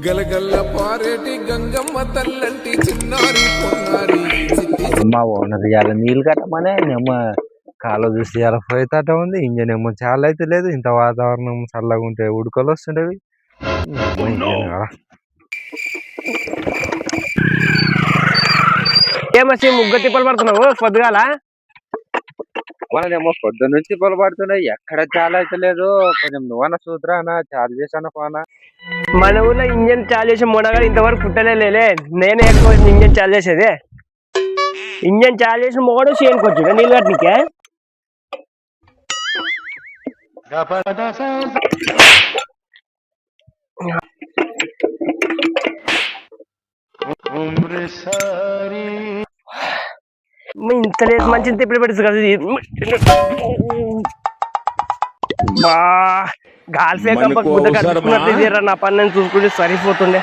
గలగల్ల పారేటి గంగమ్మ తల్లంటి చిన్నారి పొన్నారి మా ఓనర్ ఇవాళ నీళ్ళు కట్టమనే అమ్మ కాలు చూసి ఇలా పోయేటట్టు ఉంది. ఇంజన్ ఏమో చాలా అయితే లేదు. ఇంత వాతావరణం చల్లగా ఉంటే ఉడకలు వస్తుండేవి. ఏమసి ముగ్గు తిప్పలు పడుతున్నావు పొద్దుగాల? మననేమో పొద్దు నుంచి పొలపడుతున్నాయి. ఎక్కడ చాలా అయితే లేదు. కొంచెం నువ్వన్న సూత్రానా చాలు చేసాను పోనా. మన ఊర్లో ఇంజన్ చాలు చేసే మొనగా ఇంతవరకు పుట్టలేలే. నేనే ఎక్కువ ఇంజన్ చాలు చేసేది. ఇంజన్ చాలు చేసిన మొగడు చేయనుకోవచ్చు నీళ్ళు కట్టనికే. ఇంత లేదు మంచిది తిప్పి పెడుతుంది కదా. బా గాల్ఫే కంప గుద్ద కట్టుకున్నట్టు నా పని నేను చూసుకుంటే సరిపోతుండే.